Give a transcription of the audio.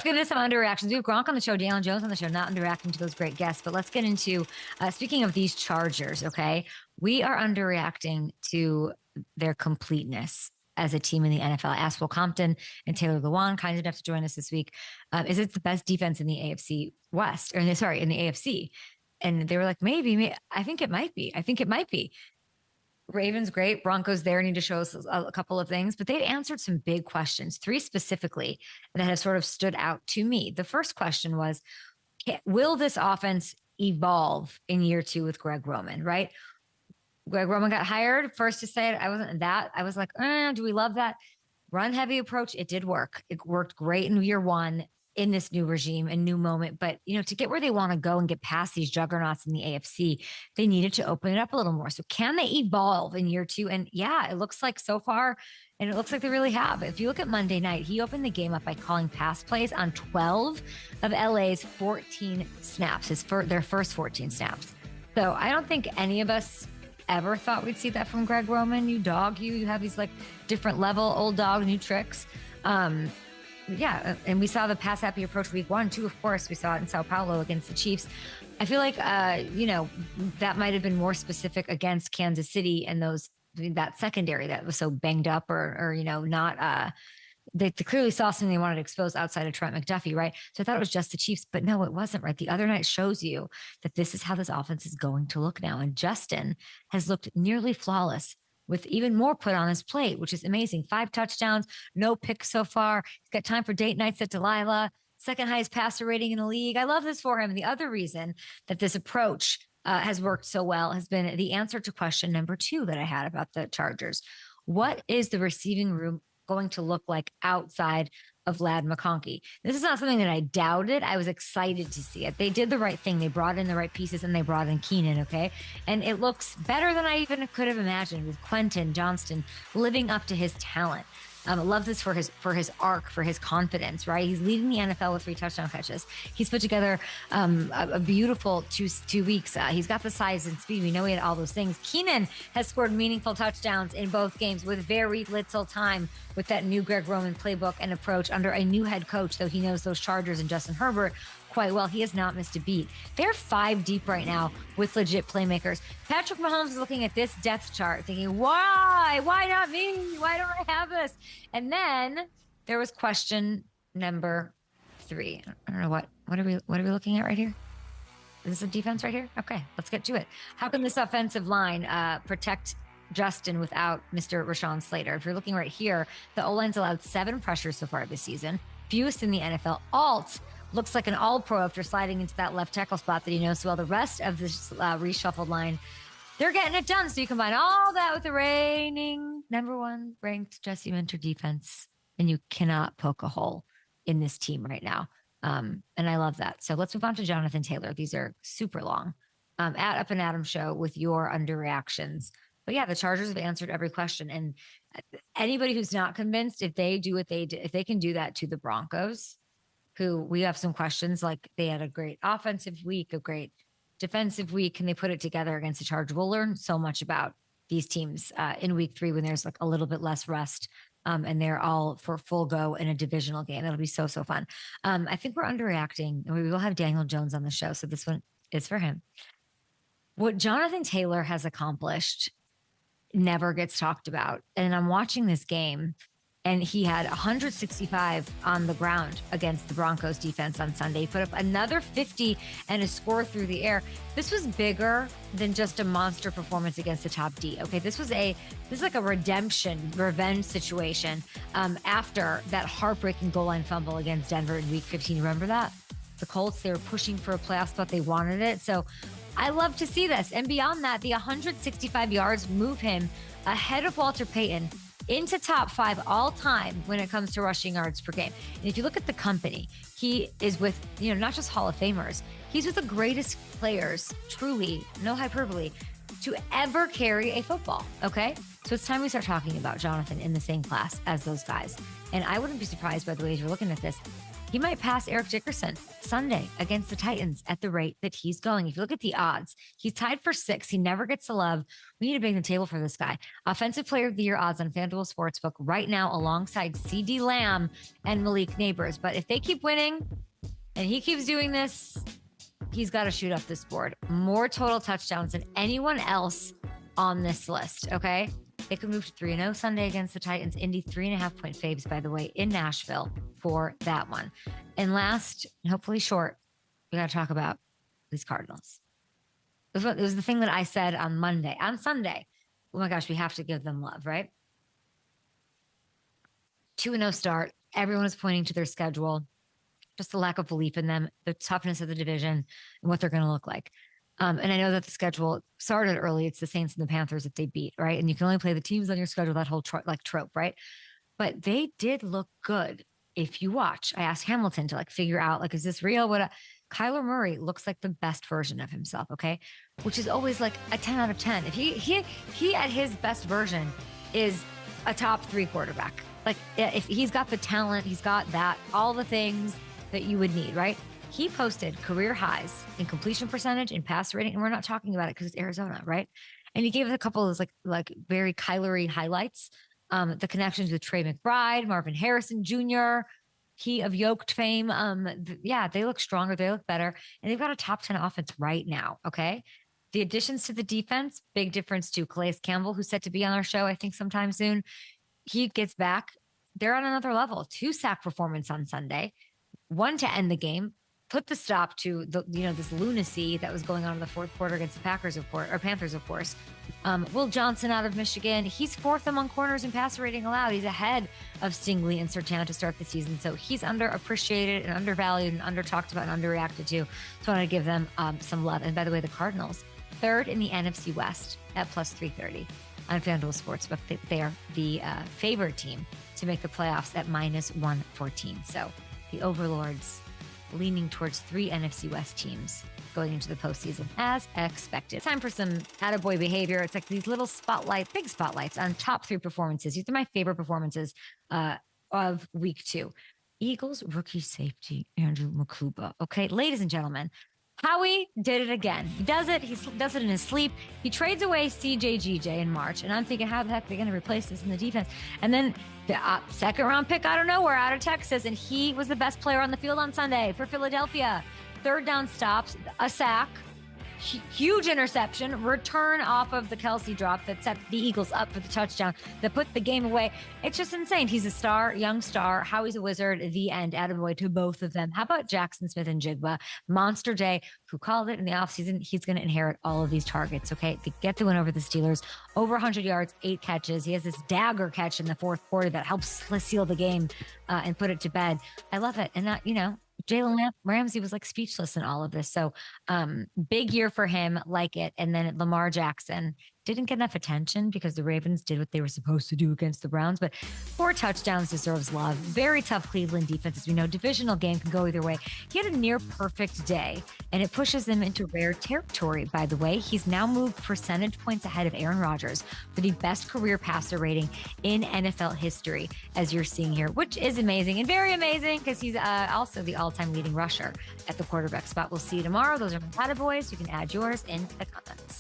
get into some underreactions. We have Gronk on the show, Daniel Jones on the show, not underreacting to those great guests. But let's get into, speaking of these Chargers, okay? We are underreacting to their completeness as a team in the NFL. I asked Will Compton and Taylor Lewan, kind enough to join us this week. Is it the best defense in the AFC West? Or in the AFC? And they were like, maybe. I think it might be. Ravens, great. Broncos there need to show us a couple of things, but they've answered some big questions, 3 specifically, that have sort of stood out to me. The first question was, will this offense evolve in year 2 with Greg Roman, right? Greg Roman got hired. First to say it, I wasn't that. I was like, do we love that? Run heavy approach. It did work. It worked great in year 1 in this new regime and new moment. But, to get where they want to go and get past these juggernauts in the AFC, they needed to open it up a little more. So can they evolve in year 2? And yeah, it looks like so far, and it looks like they really have. If you look at Monday night, he opened the game up by calling pass plays on 12 of LA's 14 snaps, their first 14 snaps. So I don't think any of us ever thought we'd see that from Greg Roman. You have these like different level, old dog, new tricks. Yeah, and we saw the pass happy approach week 1 too. Of course, we saw it in Sao Paulo against the Chiefs. I feel like that might have been more specific against Kansas City and that secondary that was so banged up or not. They clearly saw something they wanted to expose outside of Trent McDuffie, right? So I thought it was just the Chiefs, but no, it wasn't, right? The other night shows you that this is how this offense is going to look now, and Justin has looked nearly flawless, with even more put on his plate, which is amazing. 5 touchdowns, no picks so far. He's got time for date nights at Delilah, second highest passer rating in the league. I love this for him. The other reason that this approach has worked so well has been the answer to question number 2 that I had about the Chargers. What is the receiving room going to look like outside of Ladd McConkey? This is not something that I doubted. I was excited to see it. They did the right thing. They brought in the right pieces, and they brought in Keenan, okay? And it looks better than I even could have imagined, with Quentin Johnston living up to his talent. I love this for his arc, for his confidence, right? He's leading the NFL with 3 touchdown catches. He's put together a beautiful two weeks. He's got the size and speed. We know he had all those things. Keenan has scored meaningful touchdowns in both games with very little time, with that new Greg Roman playbook and approach under a new head coach, though he knows those Chargers and Justin Herbert quite well. He has not missed a beat. They're 5 deep right now with legit playmakers. Patrick Mahomes is looking at this depth chart thinking, why not me? Why don't I have this? And then there was question number 3. I don't know what are we looking at right here? Is this a defense right here? Okay, let's get to it. How can this offensive line protect Justin without Mr. Rashawn Slater? If you're looking right here, the O-line's allowed 7 pressures so far this season, fewest in the NFL. Alt looks like an all-pro after sliding into that left tackle spot that he knows so well. The rest of this reshuffled line, they're getting it done. So you combine all that with the reigning number 1 ranked Jesse Minter defense, and you cannot poke a hole in this team right now. And I love that. So let's move on to Jonathan Taylor. These are super long. At Up and Adam show with your underreactions. But yeah, the Chargers have answered every question. And anybody who's not convinced, if they do what they did, if they can do that to the Broncos, who we have some questions, like they had a great offensive week, a great defensive week, and they put it together against the Chargers. We'll learn so much about these teams in week 3 when there's like a little bit less rest and they're all for full go in a divisional game. That'll be so fun. I think we're underreacting, and we will have Daniel Jones on the show, so this one is for him. What Jonathan Taylor has accomplished never gets talked about. And I'm watching this game, and he had 165 on the ground against the Broncos defense on Sunday. He put up another 50 and a score through the air. This was bigger than just a monster performance against the top D. Okay, this is like a redemption, revenge situation after that heartbreaking goal line fumble against Denver in week 15. Remember that? The Colts, they were pushing for a playoff spot. They wanted it. So I love to see this. And beyond that, the 165 yards move him ahead of Walter Payton into top 5 all time when it comes to rushing yards per game. And if you look at the company, he is with, not just Hall of Famers, he's with the greatest players, truly, no hyperbole, to ever carry a football, okay? So it's time we start talking about Jonathan in the same class as those guys. And I wouldn't be surprised, by the way, as you're looking at this, he might pass Eric Dickerson Sunday against the Titans at the rate that he's going. If you look at the odds, he's tied for 6th. He never gets the love. We need to bang the table for this guy. Offensive Player of the Year odds on FanDuel Sportsbook right now alongside CeeDee Lamb and Malik Neighbors. But if they keep winning and he keeps doing this, he's got to shoot up this board. More total touchdowns than anyone else on this list, okay? They could move to 3-0 Sunday against the Titans. Indy 3.5-point faves, by the way, in Nashville for that one. And last, hopefully short, we got to talk about these Cardinals. It was the thing that I said on Monday. On Sunday, oh my gosh, we have to give them love, right? 2-0 start. Everyone is pointing to their schedule. Just the lack of belief in them, the toughness of the division, and what they're going to look like. And I know that the schedule started early. It's the Saints and the Panthers that they beat, right? And you can only play the teams on your schedule, that whole trope, right? But they did look good if you watch. I asked Hamilton to figure out, is this real? Kyler Murray looks like the best version of himself, okay? Which is always a 10 out of 10. If he at his best version is a top 3 quarterback. If he's got the talent, he's got that, all the things that you would need, right? He posted career highs in completion percentage and pass rating, and we're not talking about it because it's Arizona, right? And he gave us a couple of those very Kyler-y highlights. The connections with Trey McBride, Marvin Harrison Jr., he of Yoked fame. They look stronger, they look better, and they've got a top 10 offense right now, okay? The additions to the defense, big difference too. Calais Campbell, who's set to be on our show, I think sometime soon, he gets back. They're on another level. 2 sack performance on Sunday, 1 to end the game. Put the stop to this lunacy that was going on in the fourth quarter against the Panthers, of course. Will Johnson out of Michigan, he's 4th among corners in passer rating allowed. He's ahead of Stingley and Surtain to start the season. So he's underappreciated and undervalued and under-talked about and underreacted to. So I want to give them some love. And by the way, the Cardinals, 3rd in the NFC West at plus 330 on FanDuel Sportsbook. They are the favored team to make the playoffs at minus 114. So the overlords leaning towards 3 NFC West teams going into the postseason as expected. Time for some attaboy behavior. It's these little big spotlights on top 3 performances. These are my favorite performances of week 2. Eagles rookie safety, Andrew Mukuba. Okay, ladies and gentlemen, Howie did it again. He does it. He does it in his sleep. He trades away CJGJ in March. And I'm thinking, how the heck are they going to replace this in the defense? And then the 2nd round pick out of nowhere, out of Texas. And he was the best player on the field on Sunday for Philadelphia. 3rd down stops, a sack, huge interception, return off of the Kelsey drop that set the Eagles up for the touchdown that put the game away. It's just insane. He's a star, young star. Howie's a wizard. The end. Attaboy to both of them. How about Jackson Smith and Jigba? Monster Day, who called it in the offseason. He's going to inherit all of these targets, okay? To get the win over the Steelers. Over 100 yards, 8 catches. He has this dagger catch in the 4th quarter that helps seal the game and put it to bed. I love it. And that, Jalen Ramsey was speechless in all of this. So big year for him, like it. And then Lamar Jackson didn't get enough attention because the Ravens did what they were supposed to do against the Browns, but 4 touchdowns deserves love. Very tough Cleveland defense. As we know, divisional game can go either way. He had a near perfect day, and it pushes him into rare territory, by the way. He's now moved percentage points ahead of Aaron Rodgers for the best career passer rating in NFL history, as you're seeing here, which is amazing and very amazing because he's also the all-time leading rusher at the quarterback spot. We'll see you tomorrow. Those are my attaboys. You can add yours in the comments.